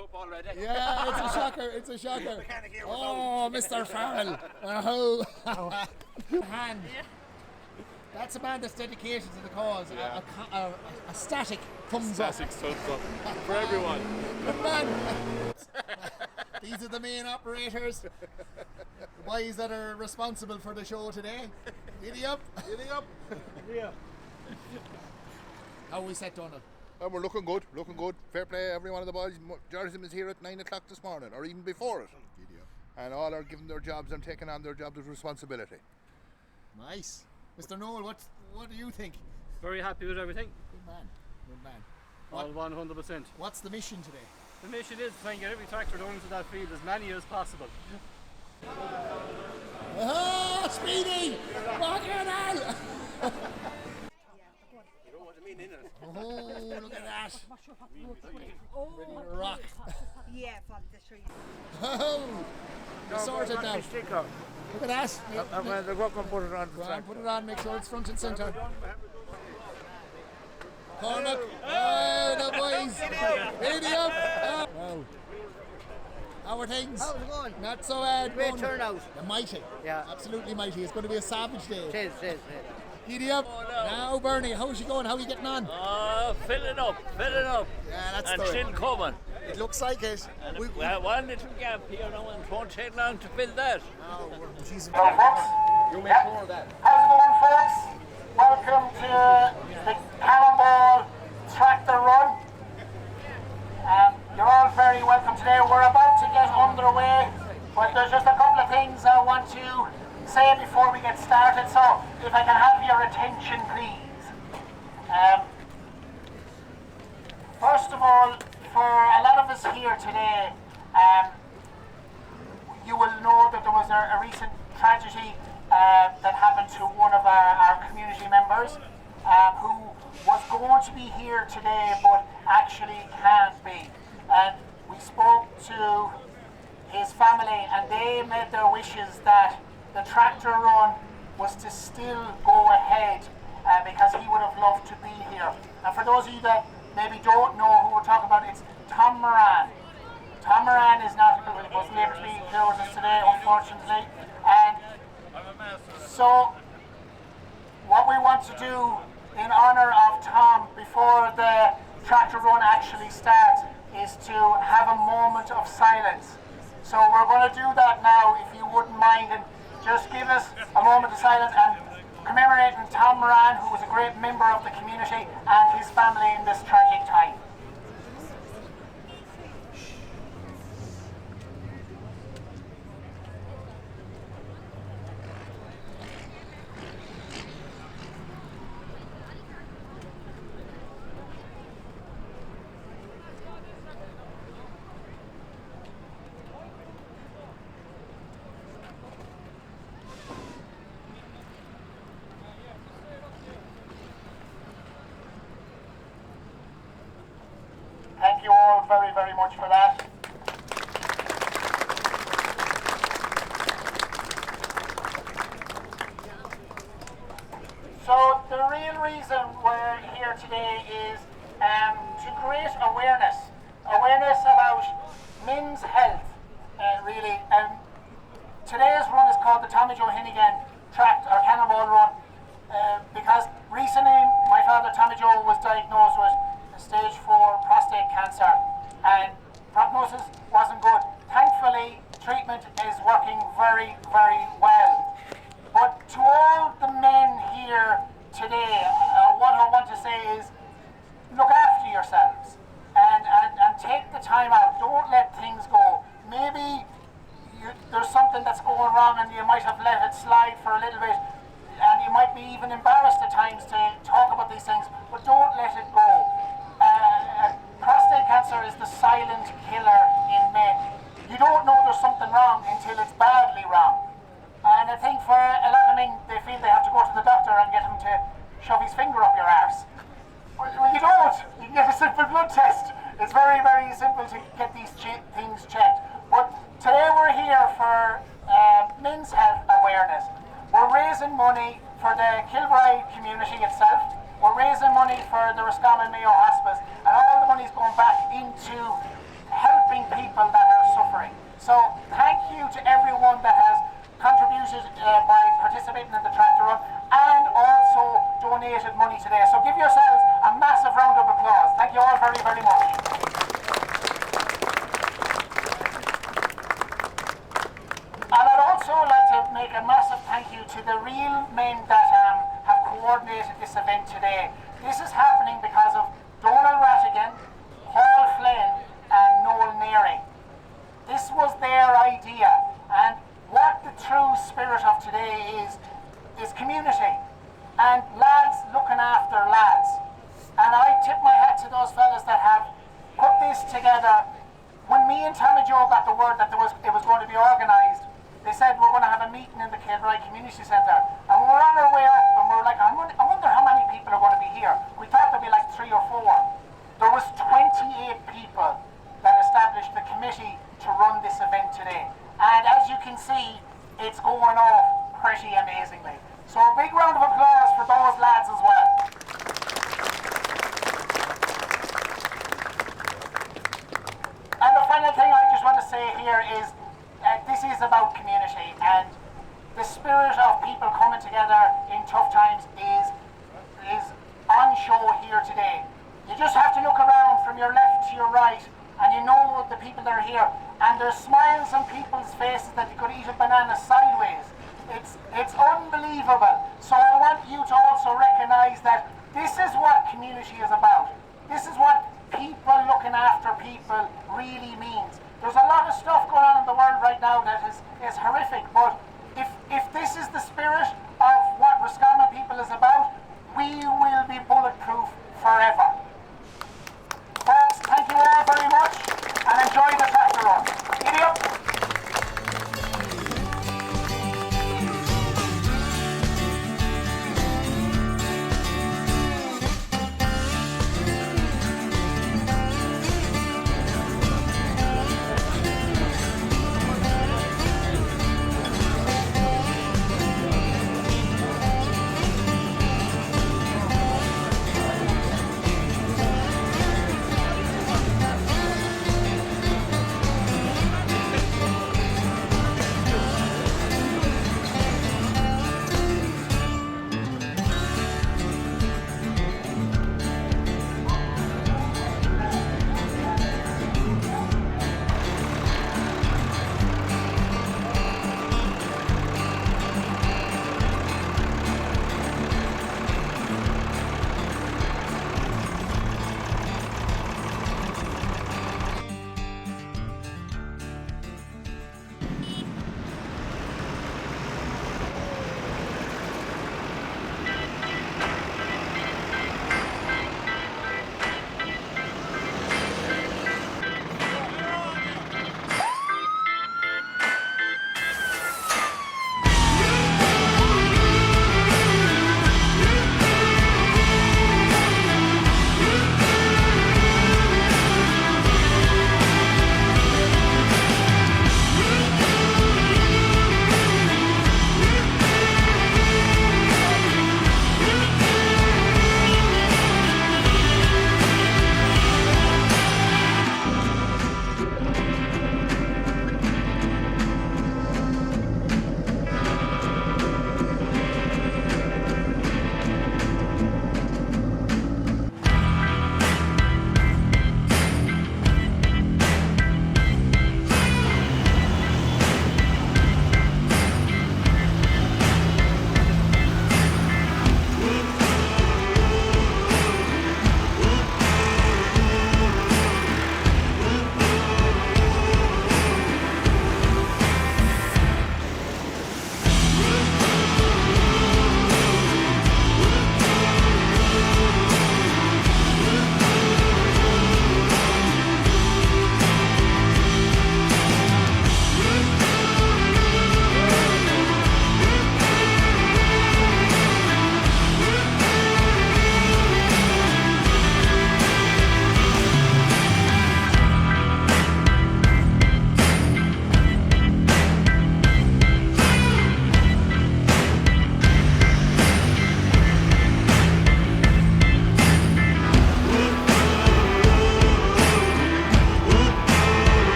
up already. Yeah, it's a shocker. It's a shocker. Oh, Mr. Farrell. Oh, hand. That's a man that's dedicated to the cause. Yeah. A static thumbs up. Static thumbs up for everyone. Good man. These are the main operators, the boys that are responsible for the show today. Giddy up. Giddy up. Yeah. How are we set, Donal? And we're looking good. Fair play, every one of the boys. Majority of them is here at 9 o'clock this morning, or even before it. Giddy up. And all are given their jobs and taking on their jobs with responsibility. Nice. Mr. Noel, what do you think? Very happy with everything. Good man. All 100%. What's the mission today? The mission is to try and get every tractor down into that field, as many as possible. Oh, Speedy! Fucking hell! You know what I mean, innit? Oh, look at that. Ready to rock. Yeah, Father, that's right. Oh, you sorted now. Look at that. I'm going to go up and put it on the track. Put it on, make sure it's front and centre. Cormac. Oh, the boys. Idiom. Wow. How are things? How's it going? Not so bad. Great turnout. The mighty. Yeah. Absolutely mighty. It's going to be a savage day. It is. Giddy up. Now, Bernie, how's she going? How are you getting on? Filling up. Yeah, that's And the still coming. It looks like it. And we have one little gap here now, and it won't take long to fill that. She's Hello, folks. You make more of that. How's it going, folks? Welcome to the Cannonball Tractor Run. You're all very welcome today. We're about to get underway, but there's just a couple of things I want to say before we get started. So, if I can have your attention, please. First of all, for a lot of us here today, you will know that there was a recent tragedy that happened to one of our community members who was going to be here today but actually can't be. And we spoke to his family and they made their wishes that the tractor run was to still go ahead because he would have loved to be here. And for those of you that maybe don't know who we're talking about, it's Tom Moran. Tom Moran is not wasn't able to be here with us today, unfortunately. And so what we want to do in honour of Tom before the tractor run actually starts is to have a moment of silence. So we're going to do that now, if you wouldn't mind, and just give us a moment of silence and commemorating Tom Moran, who was a great member of the community, and his family in this tragic time. Thank you all very, very much for that. So the real reason we're here today is to create awareness about men's health, really. Today's run is called the Joe Hennigan Cannonball Run because recently my father Tommy Joe was diagnosed with stage 4 prostate cancer and prognosis wasn't good. Thankfully, treatment is working very, very well. But to all the men here today, what I want to say is look after yourselves and take the time out. Don't let things go. Maybe there's something that's going wrong and you might have let it slide for a little bit and you might be even embarrassed at times to talk about these things, but don't let it go. Prostate cancer is the silent killer in men. You don't know there's something wrong until it's badly wrong. And I think for a lot of men, they feel they have to go to the doctor and get him to shove his finger up your arse. Well, you don't. You can get a simple blood test. It's very, very simple to get these things checked. But today we're here for men's health awareness. We're raising money for the Kilbride community itself. We're raising money for the Roscommon Mayo Hospice, and all the money's going back into helping people that are suffering. So thank you to everyone that has contributed by participating in the tractor run and also donated money today. So give yourselves a massive round of applause. Thank you all very, very much. And I'd also like to make a massive thank you to the real men that have coordinated this event today. This is happening because of Donal Rattigan, Flynn and Noel Neary. This was their idea, and what the true spirit of today is community and lads looking after lads. And I tip my hat to those fellas that have put this together. When me and Tommy Joe got the word that it was going to be organised, they said we're going to have a meeting in the Kilbride Community Centre, and we were on our way up and we were like, I wonder how many people are going to be here. We thought there'd be like 3 or 4. There was 28 people that established the committee to run this event today. And as you can see, it's going off pretty amazingly. So a big round of applause for those lads as well. And the final thing I just want to say here is this is about community, and the spirit of people coming together in tough times is on show here today. You just have to look around from your left to your right and you know the people that are here, and there's smiles on people's faces that you could eat a banana sideways. It's unbelievable. So I want you to also recognise that this is what community is about. This is what people looking after people really means. There's a lot of stuff going on in the world right now that is horrific, but if this is the spirit of what Roscommon people is about, we will be bulletproof forever. Folks, thank you all very much and enjoy the tractor run. Giddy up!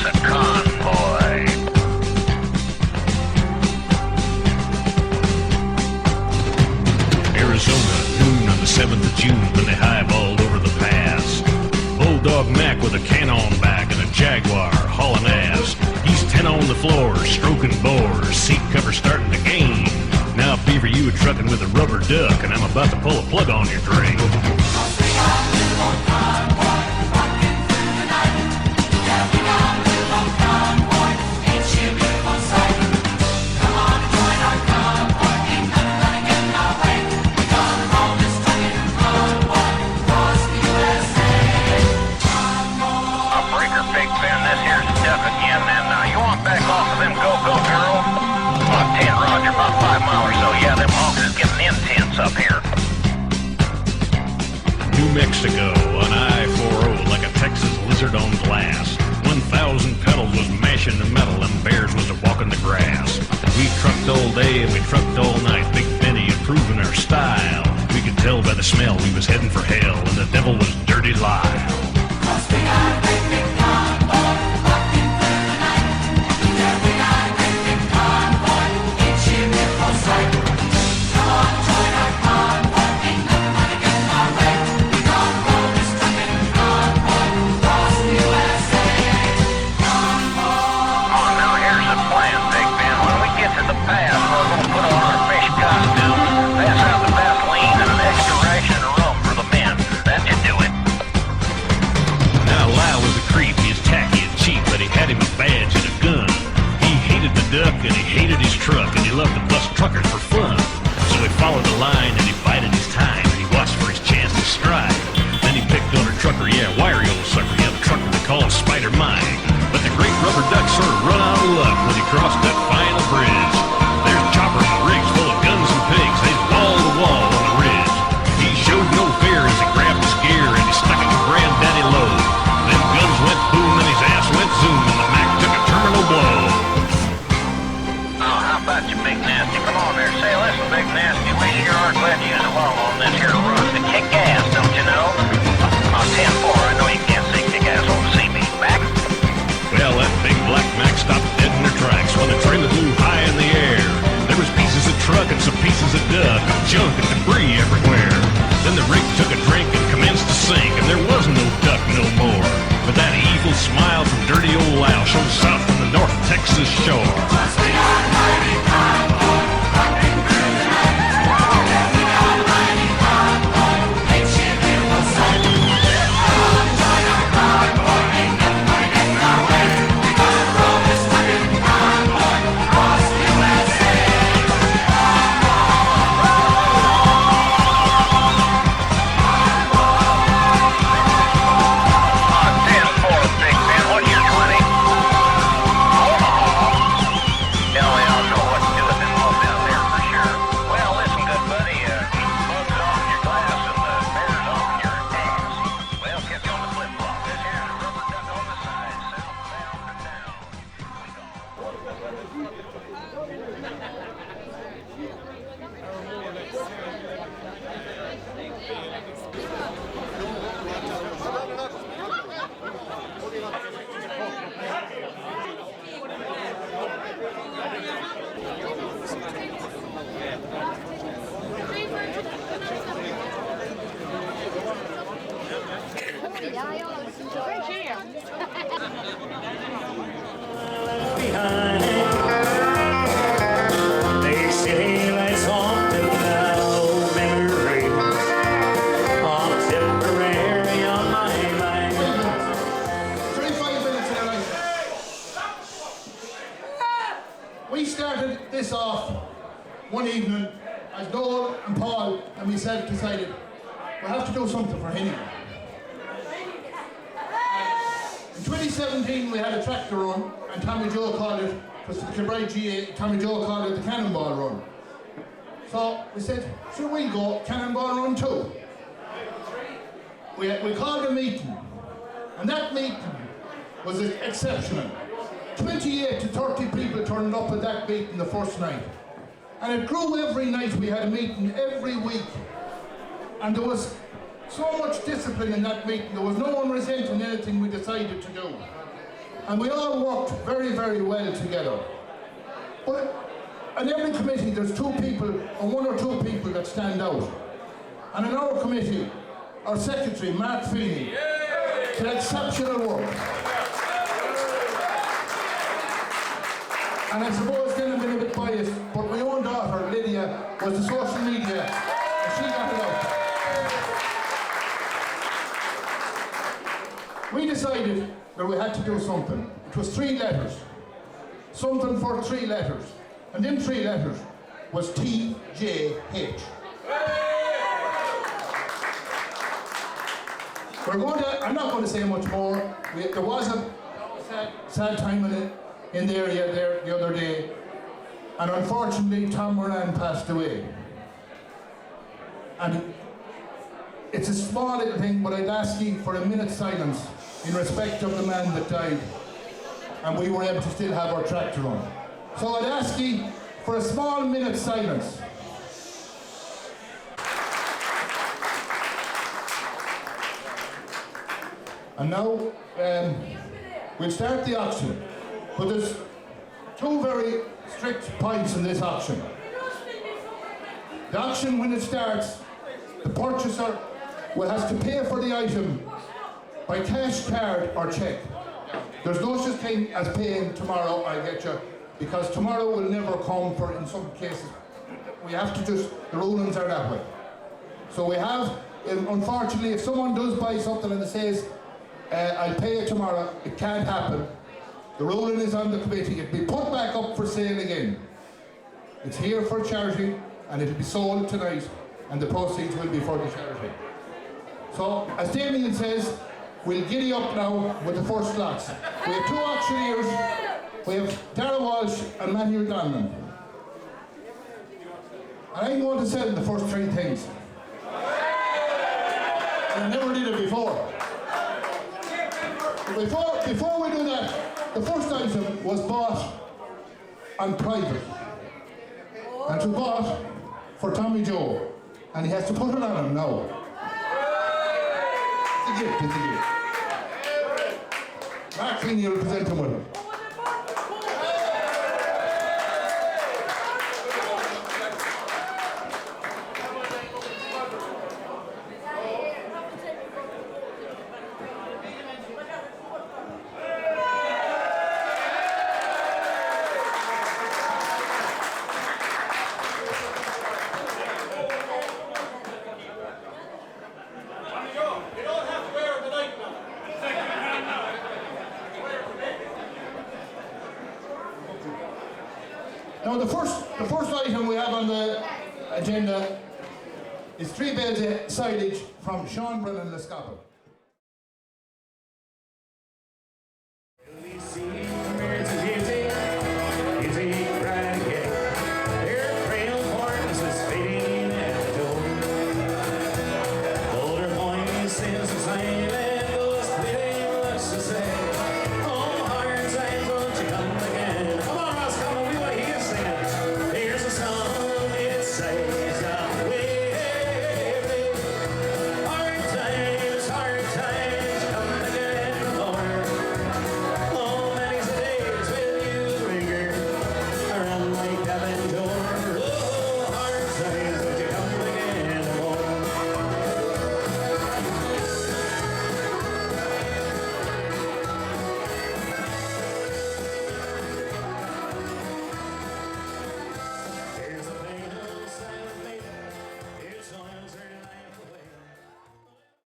the convoy. Arizona, noon on the 7th of June, when they highballed over the pass. Bulldog Mac with a cannon back and a Jaguar hauling ass. He's 10 on the floor, stroking bores, seat cover starting to gain. Now Beaver, you were trucking with a rubber duck, and I'm about to pull a plug on your drain. Up here. New Mexico on I-40 like a Texas lizard on glass. 1,000 pedals was mashing the metal and bears was walking the grass. We trucked all day and we trucked all night, Big Benny improving our style. We could tell by the smell we was heading for hell and the devil was Dirty Lyle. And he hated his truck, and he loved to bust truckers for fun. So he followed the line, and he bided his time, and he watched for his chance to strike. Then he picked on a trucker, yeah, wiry old sucker, yeah, the trucker they call Spider Mike. But the great rubber duck sort of run out of luck when he crossed that final bridge. There's choppers and rigs full of guns and pigs, they's wall to wall on the ridge. He showed no fear as he grabbed his gear, and he stuck it to Granddaddy low. Them guns went boom, and his ass went zoom, and the Mac took a terminal blow. About you, Big Nasty. Come on there. Say, listen, Big Nasty. We sure are glad to use along on this here run to kick gas, don't you know? On 10-4, I know you can't see kick ass on the CB. Mac? Well, that big black Mac stopped dead in their tracks when the trailer flew high in the air. There was pieces of truck and some pieces of duck, junk and debris everywhere. Then the rig took a drink and commenced to sink, and there was no duck no more. But that evil smile from dirty old Al showed south from the North Texas shore. We started this off one evening as Noel and Paul and myself decided we have to do something for Hennigan. In 2017 we had a tractor run and Tommy Joe called it, because the Kilbride GAA, Tommy Joe called it the Cannonball Run. So we said, sure, we'll go Cannonball Run too. We called a meeting, and that meeting was exceptional. 28 to 30 people turned up at that meeting the first night. And it grew every night. We had a meeting every week. And there was so much discipline in that meeting. There was no one resenting anything we decided to do. and we all worked very, very well together. But in every committee there's two people, or one or two people that stand out. And in our committee, our secretary, Mark Flynn, did exceptional work. And I suppose then I'm a bit biased, but my own daughter, Lydia, was the social media, and she got it out. We decided that we had to do something. It was 3 letters. Something for 3 letters. And them 3 letters was TJH. I'm not going to say much more. There was a sad time in the area there the other day, and unfortunately Tom Moran passed away. And it's a small little thing, but I'd ask you for a minute's silence in respect of the man that died, and we were able to still have our tractor on. So I'd ask you for a small minute's silence. And now we'll start the auction, but there's 2 very strict points in this auction. The auction, when it starts, the purchaser will have to pay for the item by cash, card or cheque. There's no such thing as paying tomorrow, I get you, because tomorrow will never come for, in some cases. We have to just, the rulings are that way. So we have, unfortunately, if someone does buy something and it says, I'll pay it tomorrow, it can't happen. The ruling is on the committee. It'll be put back up for sale again. It's here for charity, and it'll be sold tonight, and the proceeds will be for the charity. So, as Damien says, we'll giddy up now with the first lots. We have 2 auctioneers. We have Darragh Walsh and Matthew Donlan. And I'm going to sell the first 3 things. And I never did it before. Before we do that, the first item was bought on private. And it was bought for Tommy Joe. And he has to put it on him now. It's a gift, it's a gift. Mark Feeney will present him with it. Now the first item we have on the agenda is 3 bales of silage from Sean Brennan Roscommon.